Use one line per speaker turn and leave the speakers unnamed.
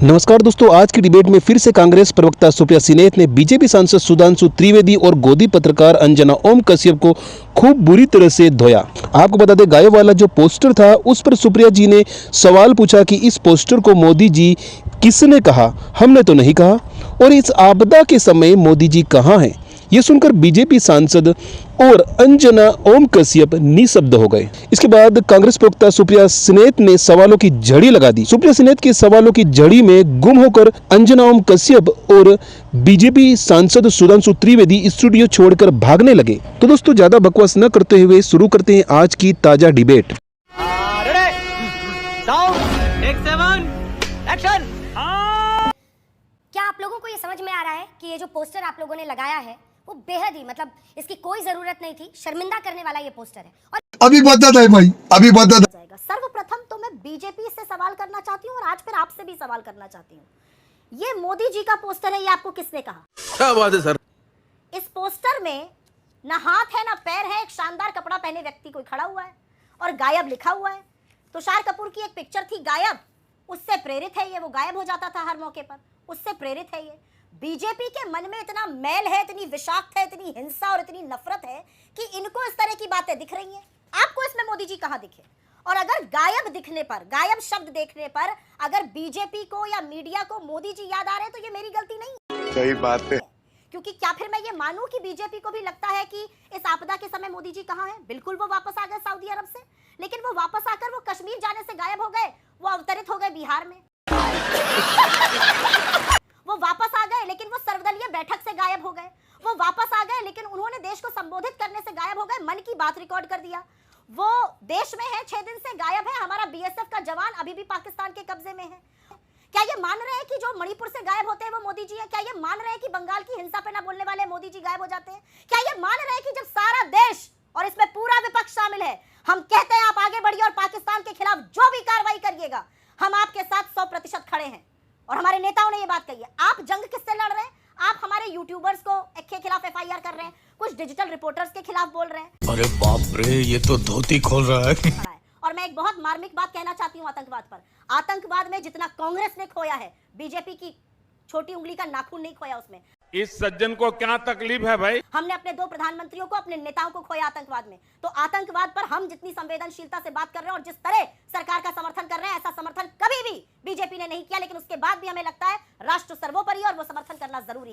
नमस्कार दोस्तों, आज की डिबेट में फिर से कांग्रेस प्रवक्ता सुप्रिया सिनेत ने बीजेपी सांसद सुधांशु त्रिवेदी और गोदी पत्रकार अंजना ओम कश्यप को खूब बुरी तरह से धोया। आपको बता दें, गायों वाला जो पोस्टर था उस पर सुप्रिया जी ने सवाल पूछा कि इस पोस्टर को मोदी जी किसने कहा, हमने तो नहीं कहा, और इस आपदा के समय मोदी जी कहाँ हैं। ये सुनकर बीजेपी सांसद और अंजना ओम कश्यप निशब्द हो गए। इसके बाद कांग्रेस प्रवक्ता सुप्रिया सिनेत ने सवालों की झड़ी लगा दी। सुप्रिया सिनेत के सवालों की झड़ी में गुम होकर अंजना ओम कश्यप और बीजेपी सांसद सुधांशु त्रिवेदी स्टूडियो छोड़कर भागने लगे। तो दोस्तों, ज्यादा बकवास न करते हुए शुरू करते हैं आज की ताजा डिबेट।
क्या आप लोगों को ये समझ में आ रहा है कि ये जो पोस्टर आप लोगों ने लगाया है वो बेहद ही इसकी कोई जरूरत नहीं थी, शर्मिंदा करने वाला ये पोस्टर है। और
अभी बदत है भाई, अभी बदत
जाएगा। सर्वप्रथम तो मैं बीजेपी से सवाल करना चाहती हूँ और आज फिर आपसे भी सवाल करना चाहती हूँ। ये मोदी जी का पोस्टर है, ये आपको किसने कहा?
क्या बात है सर?
इस पोस्टर में ना हाथ है ना पैर है, एक शानदार कपड़ा पहने व्यक्ति कोई खड़ा हुआ है और गायब लिखा हुआ है। तुषार कपूर की एक पिक्चर थी गायब, उससे प्रेरित है ये। वो गायब हो जाता था हर मौके पर, उससे प्रेरित है ये। बीजेपी के मन में इतना मैल है, इतनी विषाक्त है, इतनी हिंसा और इतनी नफरत है कि इनको इस तरह की बातें दिख रही हैं। आपको इसमें मोदी जी कहां दिखे? और अगर गायब दिखने पर, गायब शब्द देखने पर अगर बीजेपी को या मीडिया को मोदी जी याद आ रहे हैं तो ये मेरी गलती नहीं।
सही बात है।
क्योंकि क्या फिर मैं ये मानूं कि बीजेपी को भी लगता है कि इस आपदा के समय मोदी जी कहां हैं? बिल्कुल, वो वापस आ गए सऊदी अरब से, लेकिन वो वापस आकर वो कश्मीर जाने से गायब हो गए, वो अवतरित हो गए बिहार में। वो वापस आ गए लेकिन वो सर्वदलीय बैठक से गायब हो गए। वो वापस आ गए लेकिन उन्होंने देश को संबोधित करने से गायब हो गए, मन की बात रिकॉर्ड कर दिया। वो देश में है, 6 दिन से गायब है। हमारा बीएसएफ का जवान अभी भी पाकिस्तान के कब्जे में है। क्या ये मान रहे हैं कि जो मणिपुर से गायब होते हैं वो मोदी जी है? क्या ये मान रहे हैं कि बंगाल की हिंसा पे ना बोलने वाले मोदी जी गायब हो जाते हैं? क्या ये मान रहे हैं कि जब सारा देश और इसमें पूरा विपक्ष शामिल है, हम कहते हैं आप आगे बढ़िए और पाकिस्तान के खिलाफ जो भी कार्रवाई करिएगा हम आपके साथ 100% खड़े हैं। और हमारे नेताओं ने ये बात कही है। आप जंग किससे लड़ रहे हैं? आप हमारे यूट्यूबर्स के खिलाफ एफआईआर कर रहे हैं, कुछ डिजिटल रिपोर्टर्स के खिलाफ बोल रहे हैं।
अरे बाप रे, ये तो धोती खोल रहा है।
और मैं एक बहुत मार्मिक बात कहना चाहती हूँ आतंकवाद पर। आतंकवाद में जितना कांग्रेस ने खोया है, बीजेपी की छोटी उंगली का नाखून नहीं खोया उसमें।
इस सज्जन को क्या तकलीफ है भाई?
हमने अपने 2 प्रधानमंत्रियों को, अपने नेताओं को खोया आतंकवाद में। तो आतंकवाद पर हम जितनी संवेदनशीलता से बात कर रहे हैं और जिस तरह सरकार का समर्थन कर रहे हैं, ऐसा समर्थन कभी भी बीजेपी ने नहीं किया। लेकिन उसके बाद भी हमें लगता है राष्ट्र सर्वोपरि और वो समर्थन करना जरूरी है।